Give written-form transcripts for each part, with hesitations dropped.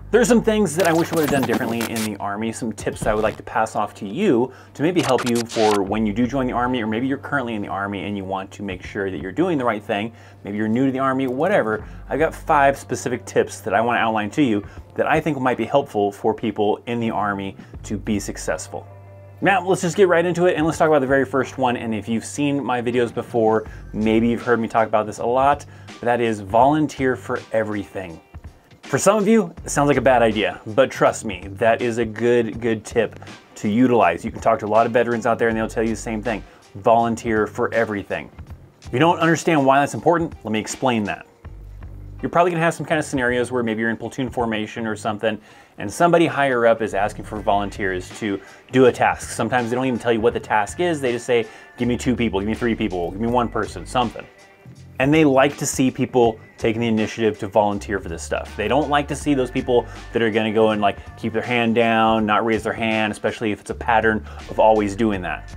There's some things that I wish I would have done differently in the Army, some tips I would like to pass off to you to maybe help you for when you do join the Army, or maybe you're currently in the Army and you want to make sure that you're doing the right thing. Maybe you're new to the Army, whatever. I've got 5 specific tips that I want to outline to you that I think might be helpful for people in the Army to be successful. Now, let's just get right into it and let's talk about the very first one. And if you've seen my videos before, maybe you've heard me talk about this a lot, but that is volunteer for everything. For some of you, it sounds like a bad idea, but trust me, that is a good tip to utilize. You can talk to a lot of veterans out there and they'll tell you the same thing. Volunteer for everything. If you don't understand why that's important, let me explain that. You're probably gonna have some kind of scenarios where maybe you're in platoon formation or something, and somebody higher up is asking for volunteers to do a task. Sometimes they don't even tell you what the task is. They just say, give me 2 people, give me 3 people, give me 1 person, something. And they like to see people taking the initiative to volunteer for this stuff. They don't like to see those people that are gonna go and like keep their hand down, not raise their hand, especially if it's a pattern of always doing that.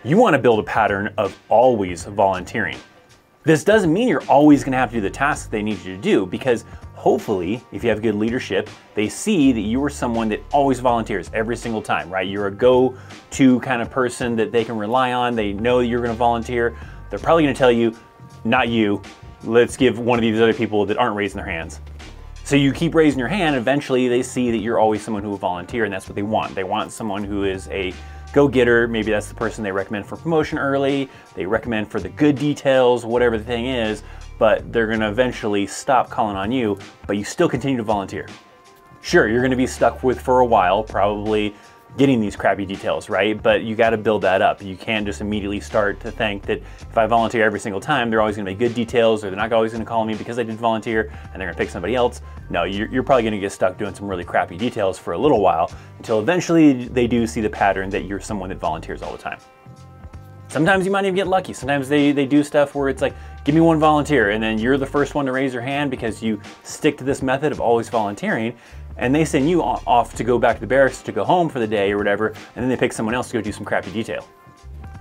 You wanna build a pattern of always volunteering. This doesn't mean you're always gonna have to do the tasks they need you to do, because hopefully, if you have good leadership, they see that you are someone that always volunteers every single time, right? You're a go-to kind of person that they can rely on. They know you're gonna volunteer. They're probably gonna tell you, not you, let's give one of these other people that aren't raising their hands. So you keep raising your hand, eventually they see that you're always someone who will volunteer, and that's what they want. They want someone who is a go-getter. Maybe that's the person they recommend for promotion early, they recommend for the good details, whatever the thing is, but they're gonna eventually stop calling on you, but you still continue to volunteer. Sure, you're gonna be stuck with for a while, probably getting these crappy details, right? But you gotta build that up. You can't just immediately start to think that if I volunteer every single time, they're always gonna be good details, or they're not always gonna call me because I did volunteer and they're gonna pick somebody else. No, you're probably gonna get stuck doing some really crappy details for a little while until eventually they do see the pattern that you're someone that volunteers all the time. Sometimes you might even get lucky. Sometimes they do stuff where it's like, give me 1 volunteer, and then you're the first one to raise your hand because you stick to this method of always volunteering, and they send you off to go back to the barracks to go home for the day or whatever, and then they pick someone else to go do some crappy detail.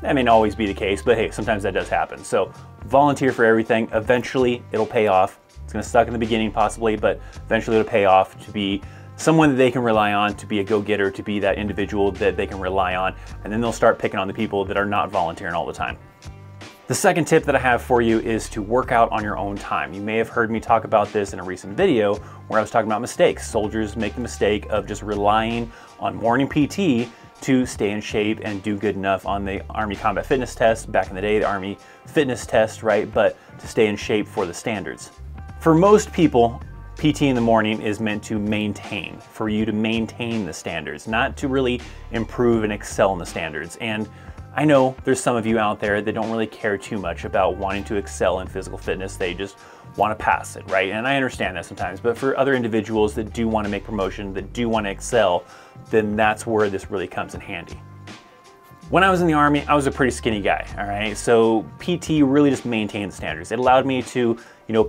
That may not always be the case, but hey, sometimes that does happen. So volunteer for everything. Eventually it'll pay off. It's gonna suck in the beginning possibly, but eventually it'll pay off to be someone that they can rely on, to be a go-getter, to be that individual that they can rely on, and then they'll start picking on the people that are not volunteering all the time. The second tip that I have for you is to work out on your own time. You may have heard me talk about this in a recent video where I was talking about mistakes. Soldiers make the mistake of just relying on morning PT to stay in shape and do good enough on the Army Combat Fitness Test. Back in the day, the Army Fitness Test, right? But to stay in shape for the standards. For most people, PT in the morning is meant to maintain, for you to maintain the standards, not to really improve and excel in the standards. And I know there's some of you out there that don't really care too much about wanting to excel in physical fitness. They just want to pass it, right? And I understand that sometimes, but for other individuals that do want to make promotion, that do want to excel, then that's where this really comes in handy. When I was in the Army, I was a pretty skinny guy, all right? So PT really just maintained the standards. It allowed me to,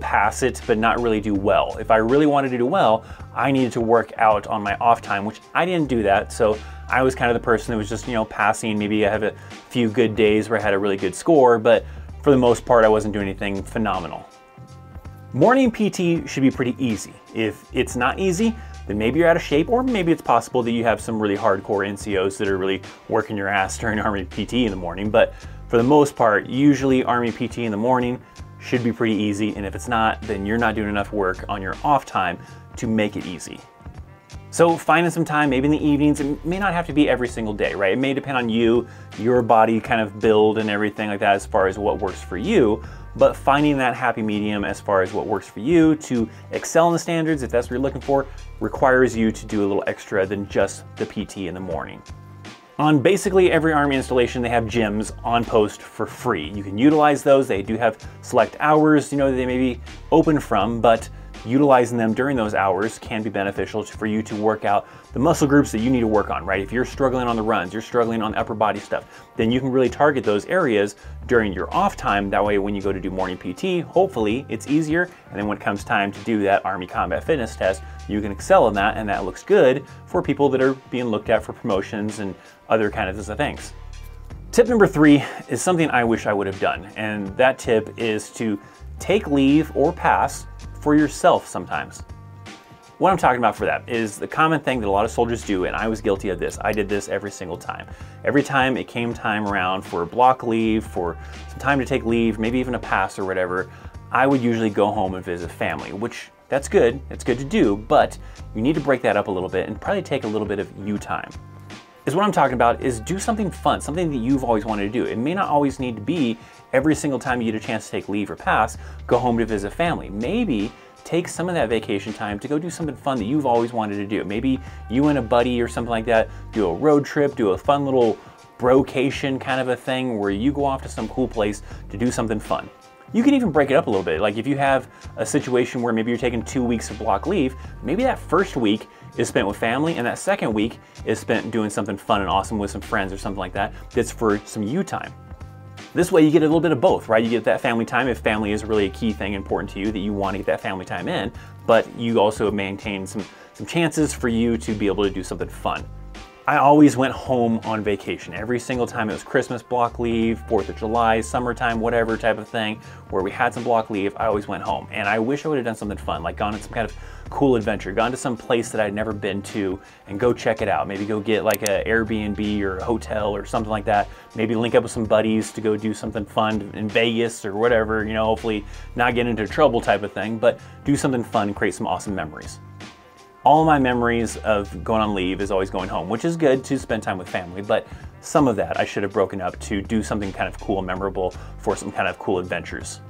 pass it, but not really do well. If I really wanted to do well, I needed to work out on my off time, which I didn't do that. So I was kind of the person that was just, passing. Maybe I have a few good days where I had a really good score, but for the most part, I wasn't doing anything phenomenal. Morning PT should be pretty easy. If it's not easy, then maybe you're out of shape, or maybe it's possible that you have some really hardcore NCOs that are really working your ass during Army PT in the morning. But for the most part, usually Army PT in the morning should be pretty easy. And if it's not, then you're not doing enough work on your off time to make it easy. So finding some time, maybe in the evenings. It may not have to be every single day, right? It may depend on you, your body kind of build and everything like that as far as what works for you. But finding that happy medium as far as what works for you to excel in the standards, if that's what you're looking for, requires you to do a little extra than just the PT in the morning. On basically every Army installation, they have gyms on post for free. You can utilize those. They do have select hours, that they may be open from, but utilizing them during those hours can be beneficial for you to work out the muscle groups that you need to work on, right? If you're struggling on the runs, you're struggling on upper body stuff, then you can really target those areas during your off time. That way, when you go to do morning PT, hopefully it's easier. And then when it comes time to do that Army Combat Fitness Test, you can excel in that, and that looks good for people that are being looked at for promotions and other kinds of things. Tip number 3 is something I wish I would have done. And that tip is to take leave or pass for yourself sometimes. What I'm talking about for that is the common thing that a lot of soldiers do, and I was guilty of this. I did this every single time. Every time it came time around for block leave, for some time to take leave, maybe even a pass or whatever, I would usually go home and visit family, which that's good. It's good to do, but you need to break that up a little bit and probably take a little bit of you time. Is what I'm talking about is do something fun, something that you've always wanted to do. It may not always need to be every single time you get a chance to take leave or pass, go home to visit family. Maybe take some of that vacation time to go do something fun that you've always wanted to do. Maybe you and a buddy or something like that, do a road trip, do a fun little brocation kind of a thing where you go off to some cool place to do something fun. You can even break it up a little bit. Like if you have a situation where maybe you're taking 2 weeks of block leave, maybe that first week is spent with family and that second week is spent doing something fun and awesome with some friends or something like that that's for some you time. This way you get a little bit of both, right? You get that family time if family is really a key thing important to you that you want to get that family time in, but you also maintain some chances for you to be able to do something fun. I always went home on vacation. Every single time it was Christmas block leave, 4th of July, summertime, whatever type of thing, where we had some block leave, I always went home. And I wish I would have done something fun, like gone on some kind of cool adventure, gone to some place that I'd never been to and go check it out. Maybe go get like an Airbnb or a hotel or something like that. Maybe link up with some buddies to go do something fun in Vegas or whatever, you know, hopefully not get into trouble type of thing, but do something fun and create some awesome memories. All my memories of going on leave is always going home, which is good to spend time with family, but some of that I should have broken up to do something kind of cool and memorable for some kind of cool adventures.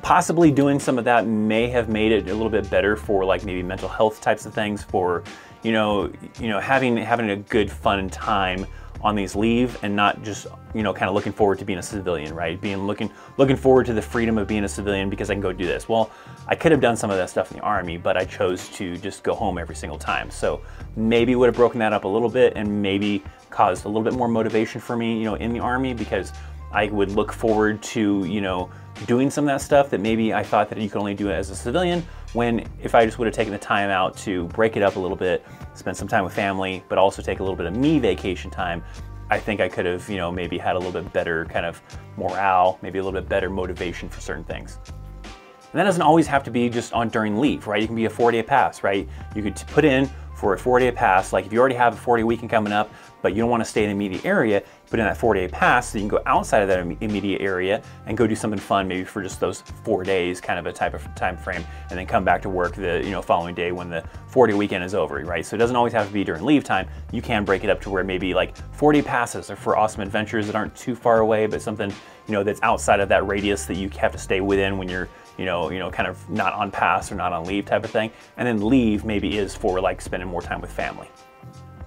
Possibly doing some of that may have made it a little bit better for like maybe mental health types of things, for having a good fun time on these leave and not just kind of looking forward to being a civilian, right? Looking forward to the freedom of being a civilian because I can go do this. Well, I could have done some of that stuff in the Army, but I chose to just go home every single time. So maybe would have broken that up a little bit and maybe caused a little bit more motivation for me, in the Army, because I would look forward to, doing some of that stuff that maybe I thought that you could only do it as a civilian, when if I just would have taken the time out to break it up a little bit, spend some time with family, but also take a little bit of me vacation time, I think I could have, maybe had a little bit better kind of morale, maybe a little bit better motivation for certain things. And that doesn't always have to be just on during leave, right? You can be a 4-day pass, right? You could put in for a 4-day pass, like if you already have a 4-day weekend coming up, but you don't want to stay in the immediate area, put in that 4-day pass so you can go outside of that immediate area and go do something fun, maybe for just those 4 days, kind of a type of time frame, and then come back to work the following day when the 4-day weekend is over, right? So it doesn't always have to be during leave time. You can break it up to where maybe like 4-day passes are for awesome adventures that aren't too far away, but something that's outside of that radius that you have to stay within when you're kind of not on pass or not on leave type of thing. And then leave maybe is for like spending more time with family.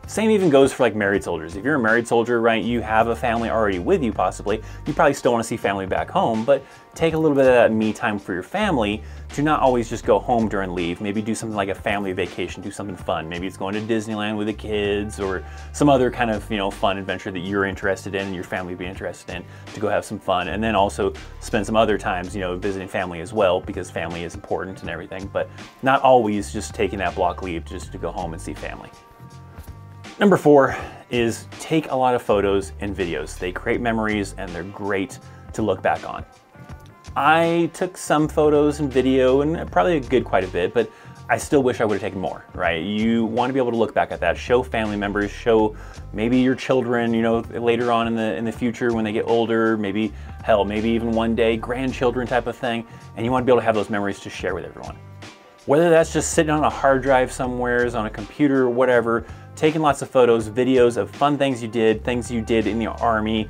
Same even goes for like married soldiers. If you're a married soldier, right, you have a family already with you possibly, you probably still want to see family back home, but take a little bit of that me time for your family to not always just go home during leave. Maybe do something like a family vacation, do something fun. Maybe it's going to Disneyland with the kids or some other kind of, fun adventure that you're interested in and your family would be interested in, to go have some fun. And then also spend some other times, visiting family as well, because family is important and everything, but not always just taking that block leave just to go home and see family. Number 4 is take a lot of photos and videos. They create memories and they're great to look back on. I took some photos and video, and probably quite a bit, but I still wish I would have taken more, right? You want to be able to look back at that, show family members, show maybe your children, later on in the future when they get older, maybe even one day grandchildren type of thing, and you want to be able to have those memories to share with everyone. Whether that's just sitting on a hard drive somewhere, on a computer or whatever, taking lots of photos, videos of fun things you did in the Army,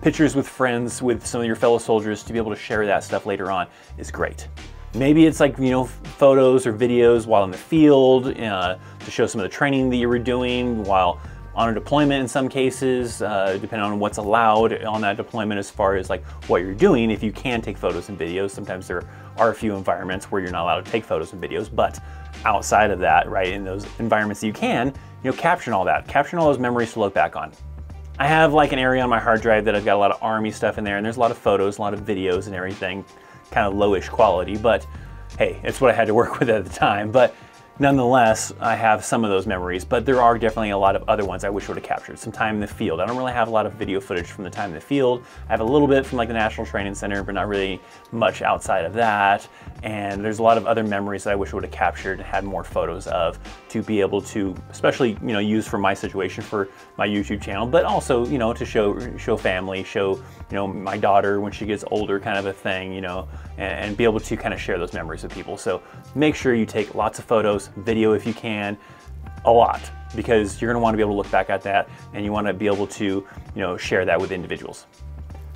pictures with friends, with some of your fellow soldiers, to be able to share that stuff later on is great. Maybe it's like, photos or videos while in the field, to show some of the training that you were doing while on a deployment in some cases, depending on what's allowed on that deployment as far as like what you're doing. If you can take photos and videos, sometimes there are a few environments where you're not allowed to take photos and videos, but outside of that, right, in those environments that you can, caption all that, caption all those memories to look back on. I have like an area on my hard drive that I've got a lot of Army stuff in there, and there's a lot of photos, a lot of videos and everything, kind of lowish quality, but hey, it's what I had to work with at the time. But Nonetheless, I have some of those memories, but there are definitely a lot of other ones I wish I would have captured. Some time in the field. I don't really have a lot of video footage from the time in the field. I have a little bit from like the National Training Center, but not really much outside of that. And there's a lot of other memories that I wish I would have captured and had more photos of to be able to, especially, you know, use for my situation for my YouTube channel, but also, you know, to show family, show, you know, my daughter when she gets older kind of a thing, you know, and be able to kind of share those memories with people. So make sure you take lots of photos, video if you can, a lot, because you're going to want to be able to look back at that and you want to be able to, you know, share that with individuals.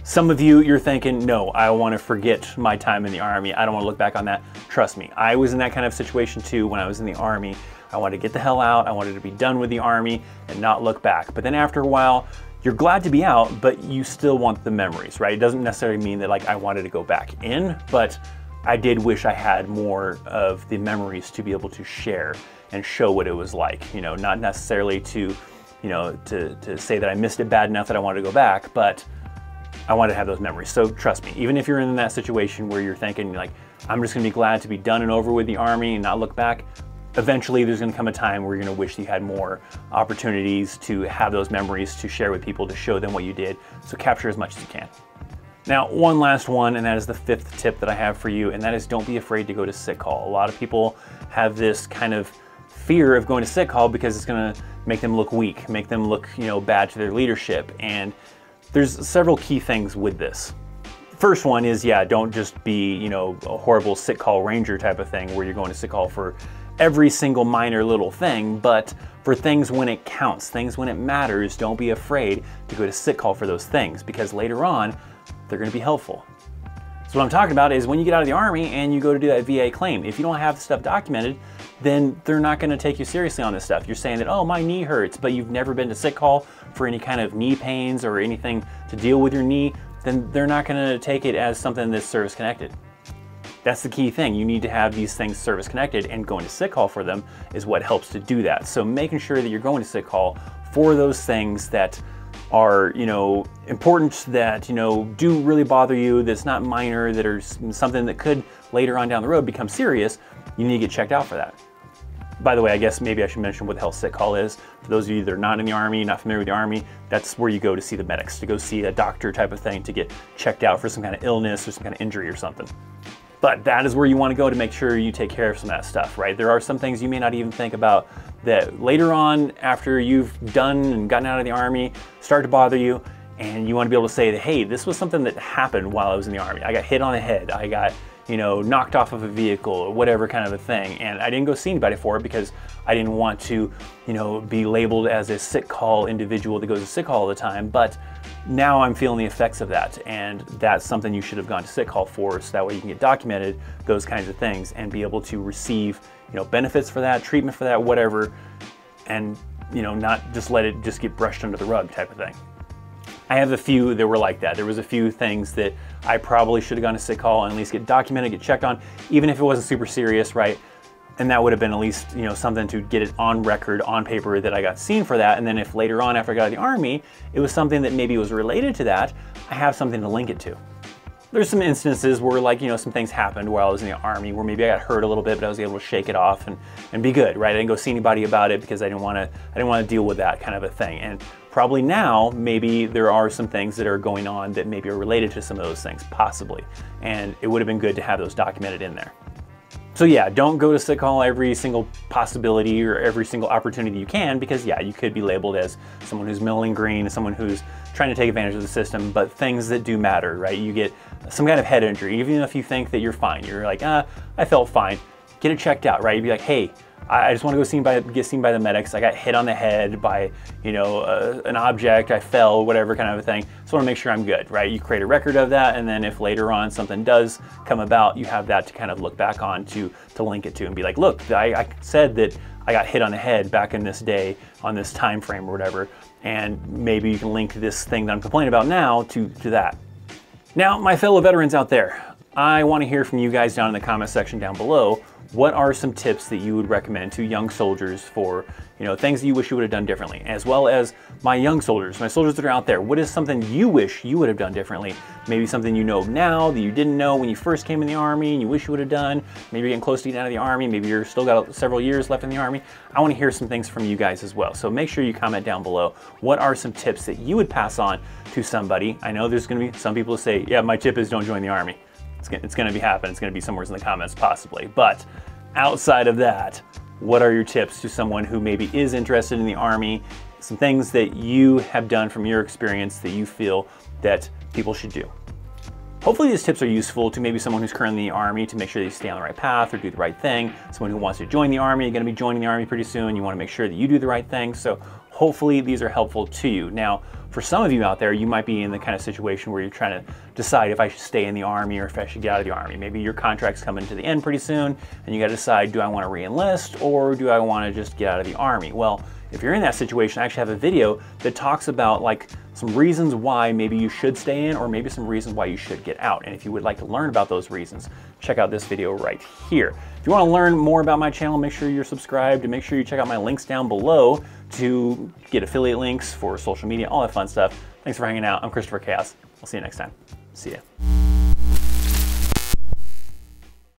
Some of you, you're thinking, no, I want to forget my time in the Army. I don't want to look back on that. Trust me, I was in that kind of situation too when I was in the Army. I wanted to get the hell out. I wanted to be done with the Army and not look back. But then after a while, you're glad to be out, but you still want the memories, right? It doesn't necessarily mean that like I wanted to go back in, but I did wish I had more of the memories to be able to share and show what it was like, you know, not necessarily to, you know, to say that I missed it bad enough that I wanted to go back, but I wanted to have those memories. So trust me, even if you're in that situation where you're thinking like, I'm just gonna be glad to be done and over with the Army and not look back, eventually there's gonna come a time where you're gonna wish you had more opportunities to have those memories to share with people, to show them what you did. So capture as much as you can. Now, one last one, and that is the 5th tip that I have for you, and that is don't be afraid to go to sick call. A lot of people have this kind of fear of going to sick call because it's gonna make them look weak, make them look, you know, bad to their leadership. And there's several key things with this. First one is, yeah, don't just be, you know, a horrible sick call ranger type of thing where you're going to sick call for every single minor little thing, but for things when it counts, things when it matters, don't be afraid to go to sick call for those things, because later on, they're gonna be helpful. So what I'm talking about is when you get out of the Army and you go to do that VA claim, if you don't have the stuff documented, then they're not gonna take you seriously on this stuff. You're saying that, oh, my knee hurts, but you've never been to sick call for any kind of knee pains or anything to deal with your knee, then they're not gonna take it as something that's service connected. That's the key thing. You need to have these things service connected, and going to sick call for them is what helps to do that. So making sure that you're going to sick call for those things that are, you know, important, that, you know, do really bother you, that's not minor, that are something that could later on down the road become serious, you need to get checked out for that. By the way, I guess maybe I should mention what the hell sick call is. For those of you that are not in the Army, not familiar with the Army, that's where you go to see the medics, to go see a doctor type of thing, to get checked out for some kind of illness or some kind of injury or something. But that is where you want to go to make sure you take care of some of that stuff, right? There are some things you may not even think about that later on, after you've done and gotten out of the Army, start to bother you, and you want to be able to say that, hey, this was something that happened while I was in the Army. I got hit on the head, I got, you know, knocked off of a vehicle or whatever kind of a thing, and I didn't go see anybody for it because I didn't want to, you know, be labeled as a sick call individual that goes to sick call all the time, but now I'm feeling the effects of that, and that's something you should have gone to sick call for, so that way you can get documented those kinds of things and be able to receive, you know, benefits for that, treatment for that, whatever, and, you know, not just let it just get brushed under the rug type of thing. I have a few that were like that. There was a few things that I probably should have gone to sick call and at least get documented, get checked on, even if it wasn't super serious, right? And that would have been at least, you know, something to get it on record, on paper, that I got seen for that. And then if later on, after I got out of the Army, it was something that maybe was related to that, I have something to link it to. There's some instances where, like, you know, some things happened while I was in the Army where maybe I got hurt a little bit, but I was able to shake it off and be good, right? I didn't go see anybody about it because I didn't want to deal with that kind of a thing. And probably now, maybe there are some things that are going on that maybe are related to some of those things, possibly. And it would have been good to have those documented in there. So yeah, don't go to sick call every single possibility or every single opportunity you can, because yeah, you could be labeled as someone who's milling green, someone who's trying to take advantage of the system, but things that do matter, right? You get some kind of head injury, even if you think that you're fine, you're like, I felt fine, get it checked out, right? You'd be like, hey, I just want to get seen by the medics. I got hit on the head by, you know, an object, I fell, whatever kind of a thing. So I want to make sure I'm good, right? You create a record of that, and then if later on something does come about, you have that to kind of look back on to link it to and be like, look, I said that I got hit on the head back in this day on this time frame or whatever, and maybe you can link this thing that I'm complaining about now to that. Now, my fellow veterans out there, I want to hear from you guys down in the comment section down below. what are some tips that you would recommend to young soldiers for, things that you wish you would have done differently, as well as my young soldiers, my soldiers that are out there. What is something you wish you would have done differently? Maybe something you know now that you didn't know when you first came in the Army and you wish you would have done. Maybe you're getting close to getting out of the Army. Maybe you're still got several years left in the Army. I want to hear some things from you guys as well. So make sure you comment down below. What are some tips that you would pass on to somebody? I know there's going to be some people who say, yeah, my tip is don't join the Army. It's going to be happening. It's going to be somewhere in the comments possibly. But outside of that, what are your tips to someone who maybe is interested in the Army? Some things that you have done from your experience that you feel that people should do. Hopefully these tips are useful to maybe someone who's currently in the Army to make sure that you stay on the right path or do the right thing. Someone who wants to join the Army, you're going to be joining the Army pretty soon. You want to make sure that you do the right thing. So hopefully these are helpful to you. Now, for some of you out there, you might be in the kind of situation where you're trying to decide if I should stay in the Army or if I should get out of the Army. Maybe your contract's coming to the end pretty soon and you got to decide, do I want to re-enlist or do I want to just get out of the Army? Well, if you're in that situation, I actually have a video that talks about some reasons why maybe you should stay in or maybe some reasons why you should get out. And if you would like to learn about those reasons, check out this video right here. If you want to learn more about my channel, make sure you're subscribed and make sure you check out my links down below to get affiliate links for social media, all that fun stuff. Thanks for hanging out. I'm Christopher Chaos. I'll see you next time. See ya.